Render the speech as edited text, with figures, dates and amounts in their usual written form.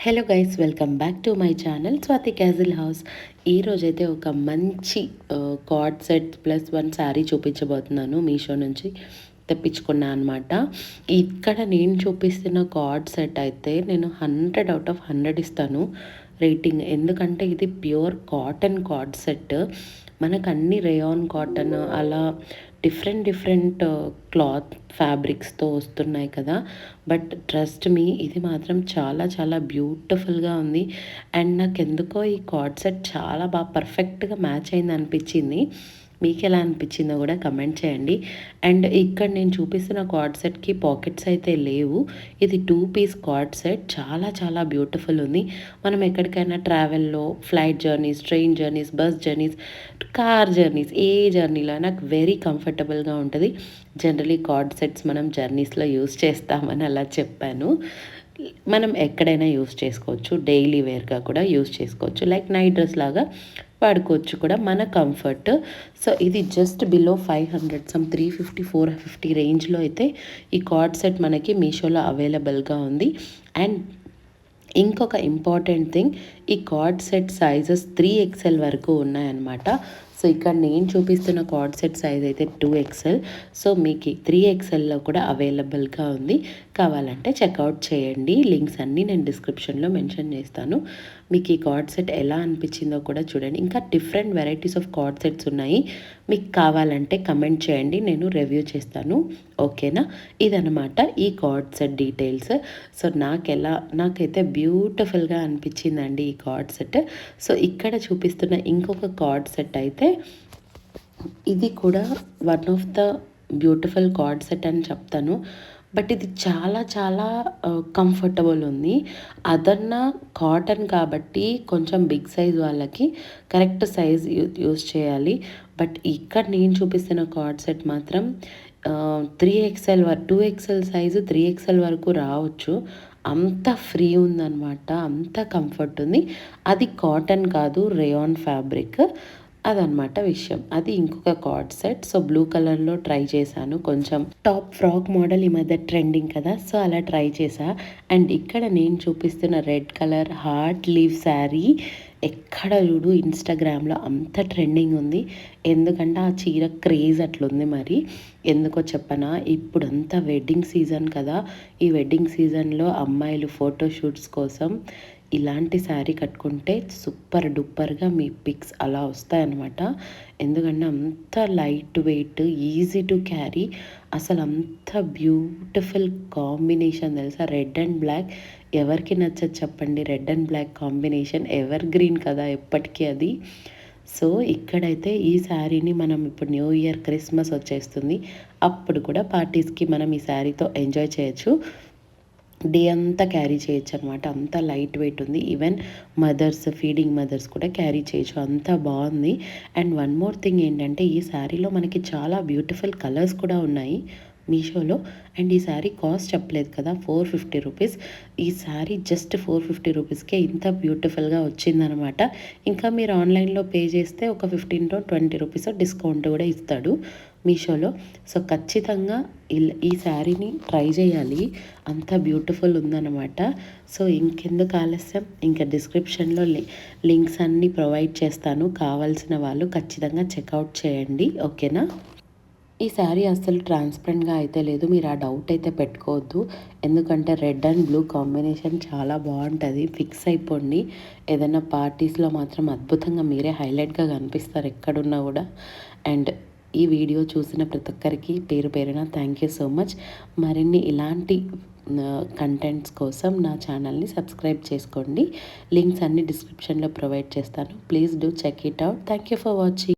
Hello guys, welcome back to my channel Swathi castle house. ఈరోజైతే ఒక మంచి card set plus one sari చూపించబోతున్నాను. మీషో నుంచి తెప్పించుకున్నా అనమాట. ఇక్కడ నేను చూపిస్తున్న కార్డ్ సెట్ అయితే నేను 100/100 ఇస్తాను రేటింగ్. ఎందుకంటే ఇది ప్యూర్ కాటన్ కార్డ్ సెట్. మనకు అన్ని రేయాన్ కాటన్ అలా డిఫరెంట్ క్లాత్ ఫ్యాబ్రిక్స్తో వస్తున్నాయి కదా. బట్ ట్రస్ట్ మీ, ఇది మాత్రం చాలా చాలా బ్యూటిఫుల్గా ఉంది. అండ్ నాకు ఎందుకో ఈ కార్డ్ సెట్ చాలా బాగా పర్ఫెక్ట్గా మ్యాచ్ అయింది అనిపించింది. మీకు ఎలా అనిపించిందో కూడా కమెంట్ చేయండి. అండ్ ఇక్కడ నేను చూపిస్తున్న కార్డ్ సెట్కి పాకెట్స్ అయితే లేవు. ఇది 2 పీస్ కార్డ్ సెట్, చాలా చాలా బ్యూటిఫుల్ ఉంది. మనం ఎక్కడికైనా ట్రావెల్లో, flight journeys, train journeys, bus journeys, car journeys, ఏ జర్నీలో నాకు వెరీ కంఫర్టబుల్గా ఉంటుంది. జనరలీ కార్డ్ సెట్స్ మనం జర్నీస్లో యూస్ చేస్తామని అలా చెప్పాను. మనం ఎక్కడైనా యూస్ చేసుకోవచ్చు, డైలీ వేర్గా కూడా యూస్ చేసుకోవచ్చు, లైక్ నైట్ డ్రెస్ లాగా వాడుకోవచ్చు కూడా, మన కంఫర్ట్. సో ఇది జస్ట్ బిలో 500, సమ్ 350, 450 రేంజ్లో అయితే ఈ కార్డ్ సెట్ మనకి మీషోలో అవైలబుల్గా ఉంది. అండ్ ఇంకొక ఇంపార్టెంట్ థింగ్, ఈ కార్డ్ సెట్ సైజెస్ 3XL వరకు ఉన్నాయన్నమాట. సో ఇక్కడ నేను చూపిస్తున్న కార్డ్ సెట్ సైజ్ అయితే 2XL. సో మీకు 3XLలో కూడా అవైలబుల్గా ఉంది. కావాలంటే చెక్అవుట్ చేయండి. లింక్స్ అన్నీ నేను డిస్క్రిప్షన్లో మెన్షన్ చేస్తాను. మీకు ఈ కార్డ్ సెట్ ఎలా అనిపించిందో కూడా చూడండి. ఇంకా different varieties of card sets ఉన్నాయి. మీకు కావాలంటే కమెంట్ చేయండి, నేను రివ్యూ చేస్తాను. ఓకేనా? ఇదనమాట ఈ కార్డ్ సెట్ డీటెయిల్స్. సో నాకైతే బ్యూటిఫుల్గా అనిపించిందండి ఈ కార్డ్ సెట్. సో ఇక్కడ చూపిస్తున్న ఇంకొక కార్డ్ సెట్ అయితే ఇది కూడా one of the beautiful card set అని చెప్తాను. బట్ ఇది చాలా చాలా కంఫర్టబుల్ ఉంది. అదన్నా కాటన్ కాబట్టి కొంచెం బిగ్ సైజ్ వాళ్ళకి కరెక్ట్ సైజ్ యూస్ చేయాలి. బట్ ఇక్కడ నేను చూపిస్తున్న కార్డ్ సెట్ మాత్రం 3XL 2XL సైజు 3XL వరకు రావచ్చు. అంత ఫ్రీ ఉందన్నమాట, అంత కంఫర్ట్ ఉంది. అది కాటన్ కాదు, రేయాన్ ఫ్యాబ్రిక్. అదనమాట విషయం. అది ఇంకొక కార్డ్ సెట్. సో బ్లూ కలర్లో ట్రై చేశాను. కొంచెం టాప్ ఫ్రాక్ మోడల్ ఈ మధ్య ట్రెండింగ్ కదా, సో అలా ట్రై చేశా. అండ్ ఇక్కడ నేను చూపిస్తున్న red colour heart leave sari ఎక్కడ చూడు ఇన్స్టాగ్రామ్లో అంత ట్రెండింగ్ ఉంది. ఎందుకంటే ఆ చీర క్రేజ్ అట్లుంది. మరి ఎందుకో చెప్పనా, ఇప్పుడంతా వెడ్డింగ్ సీజన్ కదా. ఈ వెడ్డింగ్ సీజన్లో అమ్మాయిలు ఫోటోషూట్స్ కోసం ఇలాంటి శారీ కట్టుకుంటే సూపర్ డూపర్గా మీ పిక్స్ అలా వస్తాయన్నమాట. ఎందుకంటే అంత light weight, easy to carry, అసలు అంత బ్యూటిఫుల్ కాంబినేషన్ తెలుసా. రెడ్ అండ్ బ్లాక్ ఎవరికి నచ్చదు చెప్పండి. Red and black combination evergreen కదా ఎప్పటికీ అది. సో ఇక్కడైతే ఈ శారీని మనం ఇప్పుడు న్యూ ఇయర్, క్రిస్మస్ వచ్చేస్తుంది, అప్పుడు కూడా పార్టీస్కి మనం ఈ శారీతో ఎంజాయ్ చేయొచ్చు. డే అంతా క్యారీ చేయొచ్చు అనమాట. అంత లైట్ వెయిట్ ఉంది. ఈవెన్ మదర్స్, ఫీడింగ్ మదర్స్ కూడా క్యారీ చేయొచ్చు, అంత బాగుంది. అండ్ వన్ మోర్ థింగ్ ఏంటంటే, ఈ శారీలో మనకి చాలా బ్యూటిఫుల్ కలర్స్ కూడా ఉన్నాయి మీషోలో. అండ్ ఈ శారీ కాస్ట్ చెప్పలేదు కదా, 450 రూపీస్. ఈ శారీ జస్ట్ 450 రూపీస్కే ఇంత బ్యూటిఫుల్గా వచ్చిందనమాట. ఇంకా మీరు ఆన్లైన్లో పే చేస్తే ఒక 15-20 రూపీస్ డిస్కౌంట్ కూడా ఇస్తాడు మీషోలో. సో ఖచ్చితంగా ఈ శారీని ట్రై చేయాలి, అంత బ్యూటిఫుల్ ఉందన్నమాట. సో ఇంకెందుకు ఆలస్యం, ఇంకా డిస్క్రిప్షన్లో లింక్స్ అన్నీ ప్రొవైడ్ చేస్తాను. కావాల్సిన వాళ్ళు ఖచ్చితంగా చెక్అవుట్ చేయండి. ఓకేనా? ఈ శారీ అస్సలు ట్రాన్స్పరెంట్గా అయితే లేదు, మీరు ఆ డౌట్ అయితే పెట్టుకోవద్దు. ఎందుకంటే రెడ్ అండ్ బ్లూ కాంబినేషన్ చాలా బాగుంటుంది. ఫిక్స్ అయిపోండి. ఏదైనా పార్టీస్లో మాత్రం అద్భుతంగా మీరే హైలైట్గా కనిపిస్తారు ఎక్కడున్నా కూడా. అండ్ ఈ వీడియో చూసిన ప్రతి ఒక్కరికి పేరు పేరున థ్యాంక్ యూ సో మచ్. మరిన్ని ఇలాంటి కంటెంట్స్ కోసం నా ఛానల్ని సబ్స్క్రైబ్ చేసుకోండి. లింక్స్ అన్ని డిస్క్రిప్షన్లో ప్రొవైడ్ చేస్తాను. Please do check it out. Thank you for watching.